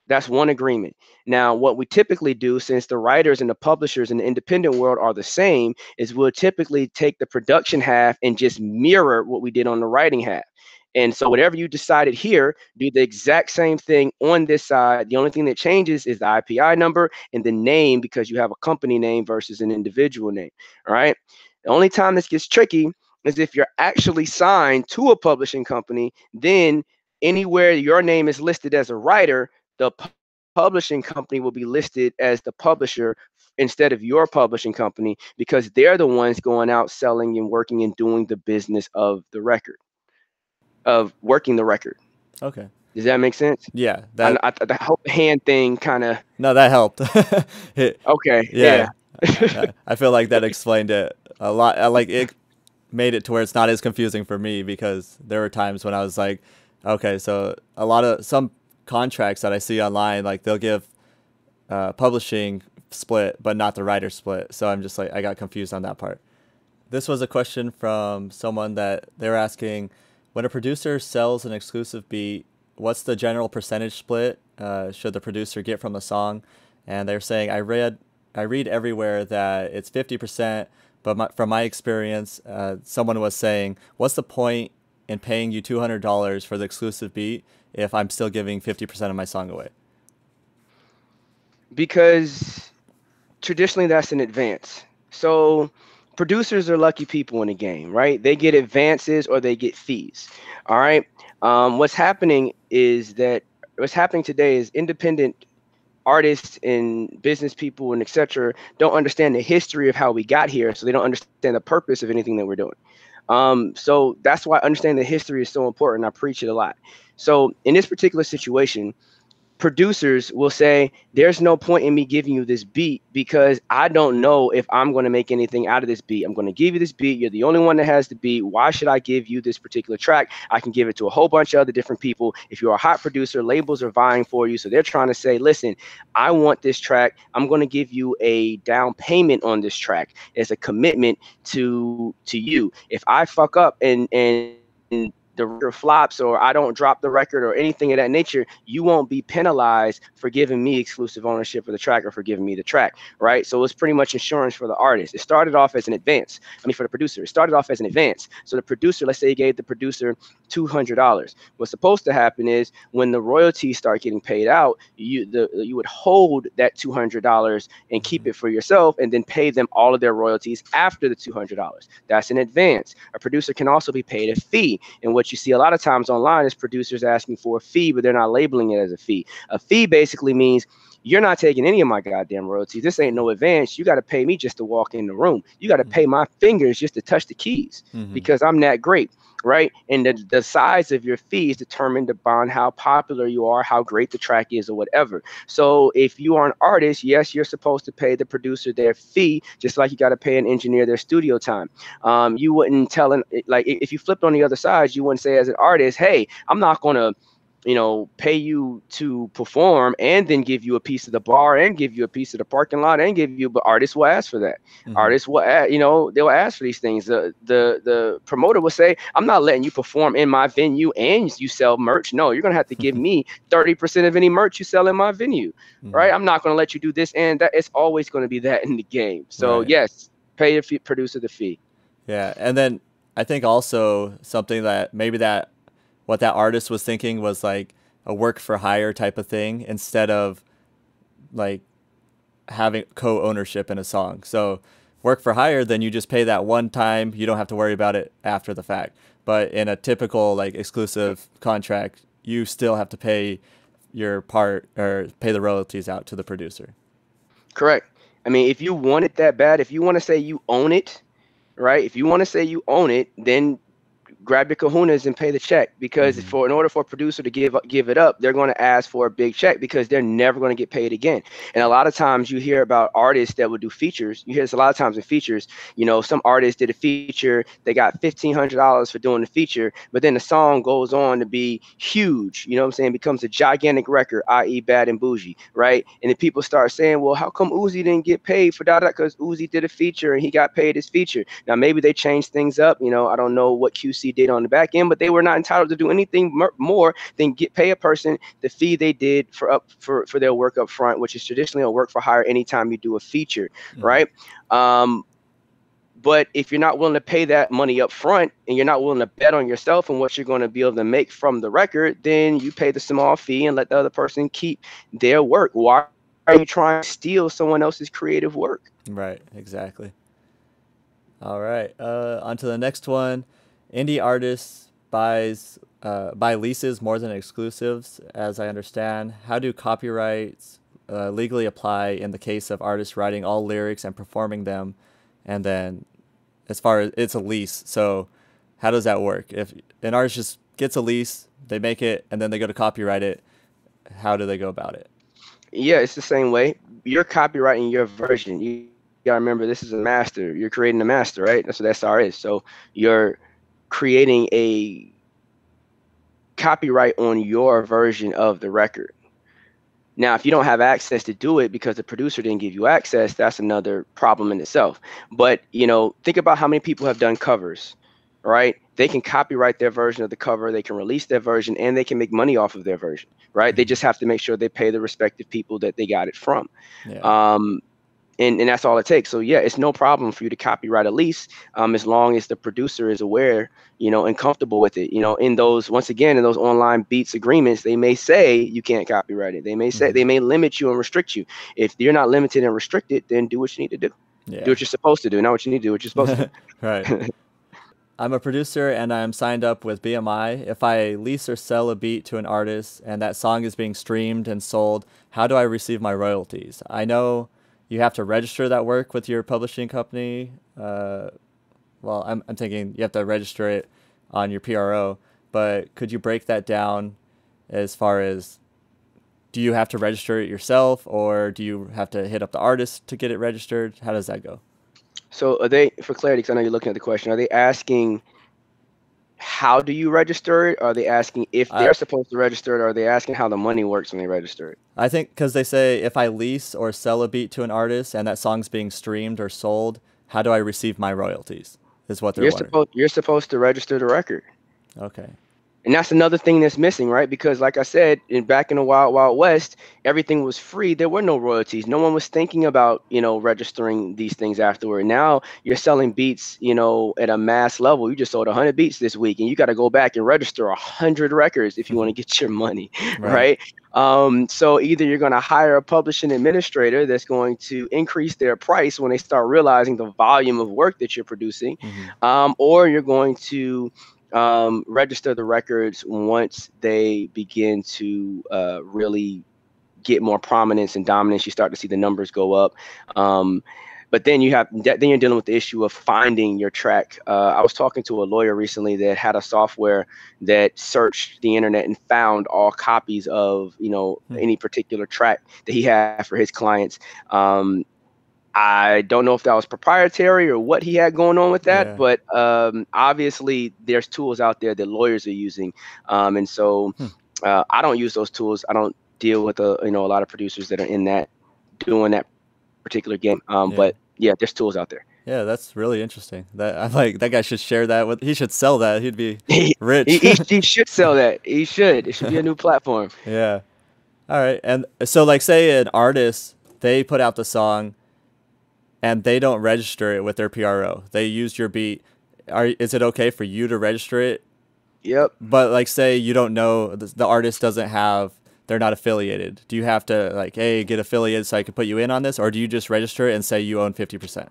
That's one agreement. Now, what we typically do, since the writers and the publishers in the independent world are the same, is we'll typically take the production half and just mirror what we did on the writing half. And so whatever you decided here, do the exact same thing on this side. The only thing that changes is the IPI number and the name, because you have a company name versus an individual name. All right. The only time this gets tricky is if you're actually signed to a publishing company. Then anywhere your name is listed as a writer, the publishing company will be listed as the publisher instead of your publishing company, because they're the ones going out selling and working and doing the business of the record, of working the record. Okay. Does that make sense? Yeah, I hope the hand thing kind of. no, that helped. Okay. Yeah, Yeah. I feel like that explained it a lot. Like it made it to where it's not as confusing for me, because there were times when I was like, okay, so a lot of some contracts that I see online, like they'll give publishing split, but not the writer split. So I'm just like, I got confused on that part. This was a question from someone that they're asking, when a producer sells an exclusive beat, what's the general percentage split should the producer get from the song? And they're saying, I read everywhere that it's 50%, but from my experience, someone was saying, what's the point in paying you $200 for the exclusive beat if I'm still giving 50% of my song away? Because traditionally that's an advance. So producers are lucky people in the game, right? They get advances or they get fees. All right. What's happening is that what's happening today is independent artists and business people and etc. don't understand the history of how we got here, so they don't understand the purpose of anything that we're doing. So that's why understanding the history is so important. I preach it a lot. So in this particular situation, producers will say, there's no point in me giving you this beat because I don't know if I'm going to make anything out of this beat. I'm going to give you this beat. You're the only one that has the beat. Why should I give you this particular track? I can give it to a whole bunch of other different people. If you're a hot producer, labels are vying for you. So they're trying to say, listen, I want this track. I'm going to give you a down payment on this track as a commitment to you. If I fuck up and the record flops or I don't drop the record or anything of that nature, you won't be penalized for giving me exclusive ownership of the track or for giving me the track, right? So it's pretty much insurance for the artist. It started off as an advance. For the producer, it started off as an advance. So the producer, let's say you gave the producer $200. What's supposed to happen is when the royalties start getting paid out, you would hold that $200 and keep it for yourself and then pay them all of their royalties after the $200. That's an advance. A producer can also be paid a fee. And what you see a lot of times online is producers asking for a fee, but they're not labeling it as a fee. A fee basically means you're not taking any of my goddamn royalties. This ain't no advance. You got to pay me just to walk in the room. You got to pay my fingers just to touch the keys because I'm that great, right? And the size of your fee is determined upon how popular you are, how great the track is, or whatever. So if you are an artist, yes, you're supposed to pay the producer their fee, just like you got to pay an engineer their studio time. You wouldn't tell like if you flipped on the other side, you wouldn't say as an artist, hey, I'm not going to pay you to perform and then give you a piece of the bar and give you a piece of the parking lot and give you, but artists will ask for that. Artists will, they'll ask for these things. The promoter will say, I'm not letting you perform in my venue and you sell merch. No, you're going to have to give me 30% of any merch you sell in my venue, right? I'm not going to let you do this and that. It's always going to be that in the game. So yes, pay the producer the fee. Yeah. And then I think also something that maybe that what that artist was thinking was like, a work for hire type of thing instead of like having co-ownership in a song. So work for hire, then you just pay that one time. You don't have to worry about it after the fact. But in a typical like exclusive contract, you still have to pay your part or pay the royalties out to the producer. Correct. I mean, if you want it that bad, if you want to say you own it, right? If you want to say you own it, then grab your kahunas and pay the check, because Mm-hmm. in order for a producer to give it up, they're going to ask for a big check because they're never going to get paid again. And a lot of times you hear about artists that would do features. You hear this a lot of times in features. Some artist did a feature, they got $1,500 for doing the feature, but then the song goes on to be huge. You know what I'm saying? It becomes a gigantic record, i.e., Bad and Bougie, right? And then people start saying, well, how come Uzi didn't get paid for that? Because Uzi did a feature and he got paid his feature. Now maybe they changed things up. I don't know what QC did on the back end, but they were not entitled to do anything more than pay a person the fee they did for their work up front, which is traditionally a work for hire anytime you do a feature, Mm-hmm. right? But if you're not willing to pay that money up front and you're not willing to bet on yourself and what you're going to be able to make from the record, then you pay the small fee and let the other person keep their work. Why are you trying to steal someone else's creative work? Right, exactly. All right, on to the next one. Indie artists buy leases more than exclusives, as I understand. How do copyrights legally apply in the case of artists writing all lyrics and performing them, and then as far as it's a lease, so how does that work? If an artist just gets a lease, they make it, and then they go to copyright it, how do they go about it? Yeah, it's the same way. You're copyrighting your version. You gotta remember, this is a master. You're creating a master, right? That's what SR is. So you're creating a copyright on your version of the record. Now, if you don't have access to do it because the producer didn't give you access, that's another problem in itself. But, think about how many people have done covers, right? They can copyright their version of the cover, they can release their version, and they can make money off of their version, right? They Mm-hmm. just have to make sure they pay the respective people that they got it from. Yeah. Um, and that's all it takes. So yeah, it's no problem for you to copyright a lease, as long as the producer is aware, and comfortable with it. In those, once again, in those online beats agreements, they may say you can't copyright it. They may say, Mm-hmm. they may limit you and restrict you. If you're not limited and restricted, then do what you need to do. Do Yeah. what you're supposed to do, not what you need to do, what you're supposed to Right. do. I'm a producer and I'm signed up with BMI. If I lease or sell a beat to an artist and that song is being streamed and sold, how do I receive my royalties? I know you have to register that work with your publishing company. Well, I'm thinking you have to register it on your PRO, but could you break that down as far as, do you have to register it yourself or do you have to hit up the artist to get it registered? How does that go? So are they, for clarity, because I know you're looking at the question, are they asking how do you register it? Are they asking if I they're supposed to register it? Or are they asking how the money works when they register it? I think because they say if I lease or sell a beat to an artist and that song's being streamed or sold, how do I receive my royalties? Is what they're wondering. You're supposed to register the record. Okay. And that's another thing that's missing, right? Because like I said, back in the Wild Wild West, everything was free. There were no royalties. No one was thinking about, registering these things afterward. Now you're selling beats, at a mass level. You just sold 100 beats this week, and you got to go back and register 100 records if you want to get your money, Right. right? So either you're going to hire a publishing administrator that's going to increase their price when they start realizing the volume of work that you're producing, Mm-hmm. or you're going to register the records once they begin to really get more prominence and dominance. You start to see the numbers go up. But then then you're dealing with the issue of finding your track. I was talking to a lawyer recently that had a software that searched the internet and found all copies of any particular track that he had for his clients. I don't know if that was proprietary or what he had going on with that, Yeah. but obviously there's tools out there that lawyers are using, and so Hmm. I don't use those tools. I don't deal with a lot of producers that are in that doing that particular game. Yeah. But yeah, there's tools out there. Yeah, that's really interesting. That I'm like that guy should share that with. He should sell that. He'd be he, rich. he should sell that. He should. It should be a new platform. Yeah. All right. And so, like, say an artist, they put out the song, and they don't register it with their PRO. They used your beat. Is it okay for you to register it Yep. But like, say you don't know the artist doesn't have, they're not affiliated. Do you have to like, hey, get affiliated so I can put you in on this, or do you just register it and say you own 50%?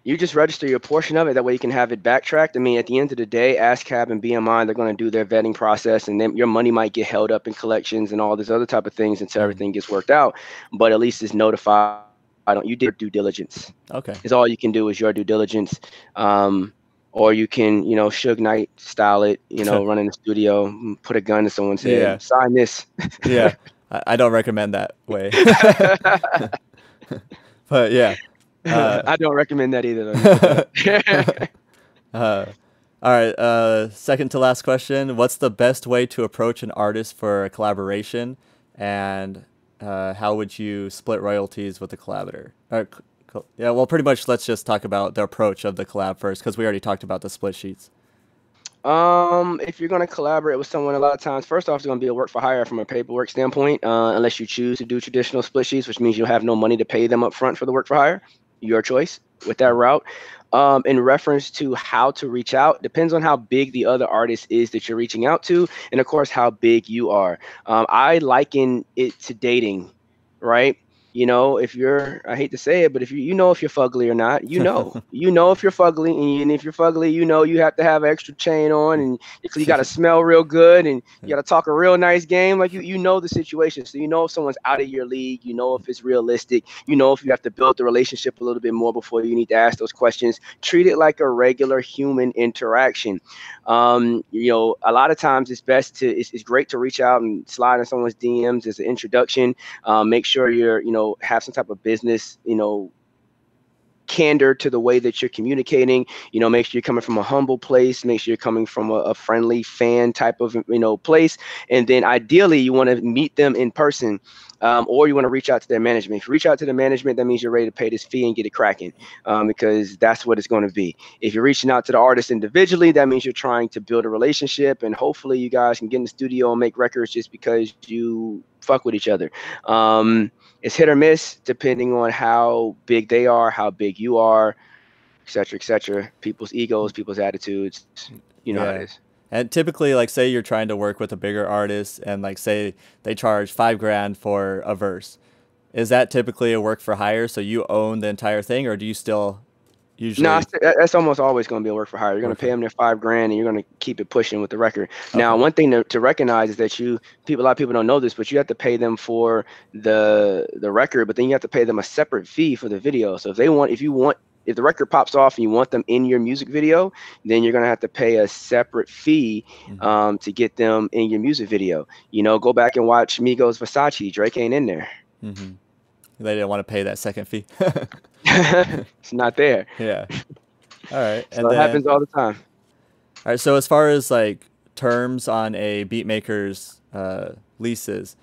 You just register your portion of it. That way you can have it backtracked. I mean, at the end of the day, ASCAP and BMI, they're going to do their vetting process, and then your money might get held up in collections and all this other type of things until Mm. everything gets worked out. But at least it's notified. You did due diligence. Okay. Is all you can do is your due diligence. Or you can, Suge Knight style it, run in the studio, put a gun to someone's head, Yeah. sign this. Yeah. I don't recommend that way. But yeah. I don't recommend that either. All right. Second to last question. What's the best way to approach an artist for a collaboration, and how would you split royalties with the collaborator? Yeah, well, pretty much let's just talk about the approach of the collab first, because we already talked about the split sheets. If you're going to collaborate with someone, a lot of times, first off, it's going to be a work for hire from a paperwork standpoint, unless you choose to do traditional split sheets, which means you'll have no money to pay them up front for the work for hire. Your choice with that route. In reference to how to reach out, depends on how big the other artist is that you're reaching out to, and of course, how big you are. I liken it to dating, right? If you're, I hate to say it, but if if you're fugly or not, you know if you're fugly, and if you're fugly, you have to have an extra chain on, and you got to smell real good, and you got to talk a real nice game. Like you know the situation, so if someone's out of your league, if it's realistic, if you have to build the relationship a little bit more before you need to ask those questions. Treat it like a regular human interaction. A lot of times it's great to reach out and slide in someone's DMs as an introduction. Make sure you're, have some type of business, candor to the way that you're communicating. Make sure you're coming from a humble place. Make sure you're coming from a friendly fan type of, place. And then ideally you want to meet them in person, or you want to reach out to their management. If you reach out to the management, that means you're ready to pay this fee and get it cracking, because that's what it's going to be. If you're reaching out to the artist individually, that means you're trying to build a relationship, and hopefully you guys can get in the studio and make records just because you fuck with each other. It's hit or miss depending on how big they are, how big you are, et cetera, et cetera. People's egos, people's attitudes, how it is. And typically, like, say you're trying to work with a bigger artist, and like, say they charge $5,000 for a verse. Is that typically a work for hire? So you own the entire thing, or do you still usually? No, that's almost always going to be a work for hire. You're going to pay them their $5,000, and you're going to keep it pushing with the record. Okay. Now, one thing to recognize is that a lot of people don't know this, but you have to pay them for the record, but then you have to pay them a separate fee for the video. So if the record pops off and you want them in your music video, then you're going to have to pay a separate fee to get them in your music video. Go back and watch Migos Versace. Drake ain't in there. Mm-hmm. They didn't want to pay that second fee. It's not there. Yeah. All right. So it happens all the time. All right. So as far as like terms on a beat maker's leases,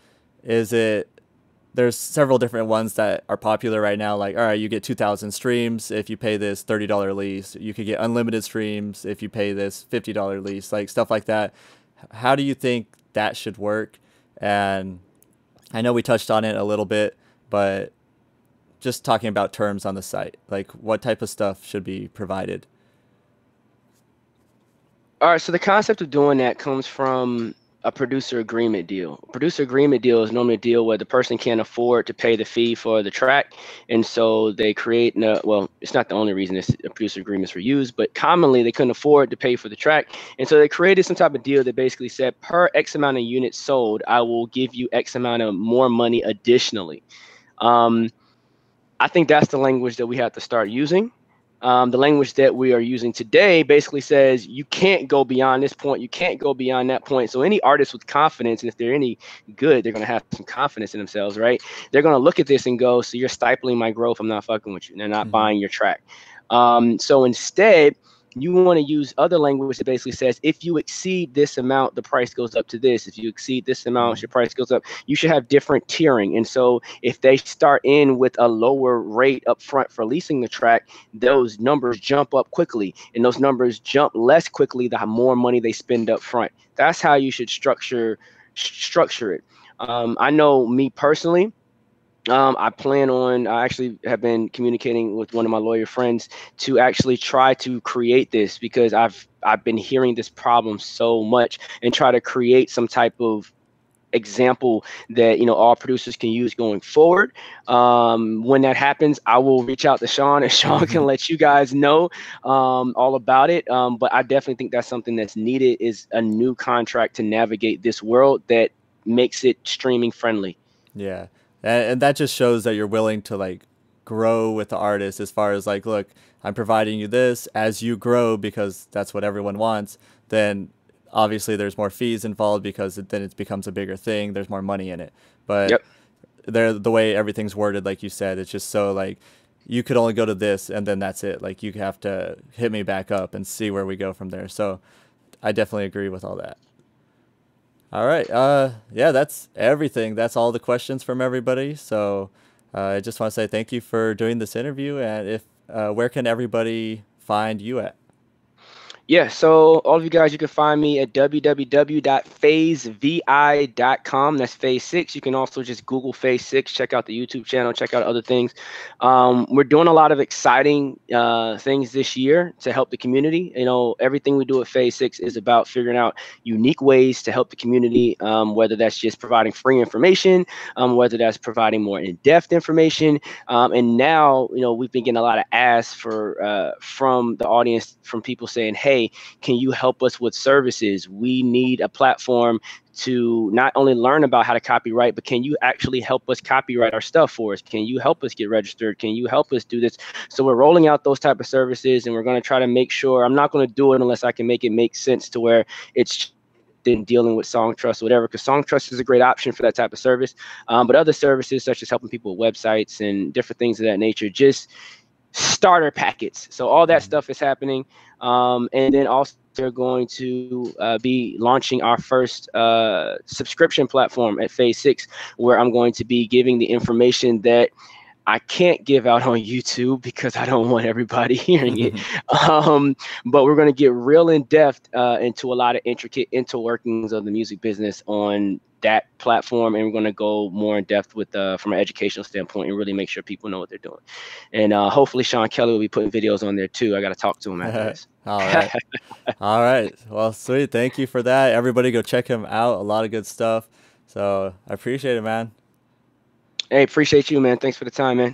there's several different ones that are popular right now. Like, all right, you get 2,000 streams if you pay this $30 lease. You could get unlimited streams if you pay this $50 lease, like stuff like that. How do you think that should work? And I know we touched on it a little bit, but just talking about terms on the site, like what type of stuff should be provided? All right, so the concept of doing that comes from a producer agreement deal. A producer agreement deal is normally a deal where the person can't afford to pay the fee for the track, and so they create, well, it's not the only reason producer agreements were used, but commonly they couldn't afford to pay for the track, and so they created some type of deal that basically said, per X amount of units sold, I will give you X amount of more money additionally. I think that's the language that we have to start using. The language that we are using today basically says you can't go beyond this point. You can't go beyond that point. So any artist with confidence, and if they're any good, they're going to have some confidence in themselves, right? They're going to look at this and go, so you're stifling my growth. I'm not fucking with you. They're not buying your track. So instead, you want to use other language that basically says, if you exceed this amount, the price goes up to this. If you exceed this amount, your price goes up. You should have different tiering. And so if they start in with a lower rate up front for leasing the track, those numbers jump up quickly. And those numbers jump less quickly the more money they spend up front. That's how you should structure it. I know me personally, I plan on. I actually have been communicating with one of my lawyer friends to actually try to create this, because I've been hearing this problem so much, and try to create some type of example that all producers can use going forward. When that happens, I will reach out to Sean, and Sean can let you guys know all about it. But I definitely think that's something that's needed, is a new contract to navigate this world that makes it streaming friendly. Yeah, and that just shows that you're willing to like grow with the artist as far as like, look, I'm providing you this as you grow because that's what everyone wants. Then obviously there's more fees involved because then it becomes a bigger thing. There's more money in it. But Yep. the way everything's worded, like you said, it's just so like you could only go to this and then that's it. Like you have to hit me back up and see where we go from there. So I definitely agree with all that. All right. Yeah, that's everything. That's all the questions from everybody. So I just want to say thank you for doing this interview. And if where can everybody find you at? Yeah, so all of you guys, you can find me at www.phasevi.com. That's Phase 6. You can also just Google Phase 6, check out the YouTube channel, check out other things. We're doing a lot of exciting things this year to help the community. Everything we do at Phase 6 is about figuring out unique ways to help the community, whether that's just providing free information, whether that's providing more in-depth information. And now, we've been getting a lot of asks from the audience, from people saying, hey, can you help us with services? We need a platform to not only learn about how to copyright, but can you actually help us copyright our stuff for us? Can you help us get registered? Can you help us do this? So we're rolling out those type of services, and we're going to try to make sure, I'm not going to do it unless I can make it make sense to where it's than dealing with Song Trust or whatever, because Song Trust is a great option for that type of service. But other services, such as helping people with websites and different things of that nature, just starter packets. So all that Mhm. stuff is happening. And then also they're going to be launching our first subscription platform at Phase 6, where I'm going to be giving the information that I can't give out on YouTube because I don't want everybody hearing it. But we're going to get real in depth into a lot of intricate interworkings of the music business on that platform, and we're going to go more in depth with from an educational standpoint and really make sure people know what they're doing. And hopefully Sean Kelly will be putting videos on there too. I got to talk to him after this. All right. All right. Well, sweet. Thank you for that. Everybody go check him out. A lot of good stuff. So I appreciate it, man. Hey, appreciate you, man. Thanks for the time, man.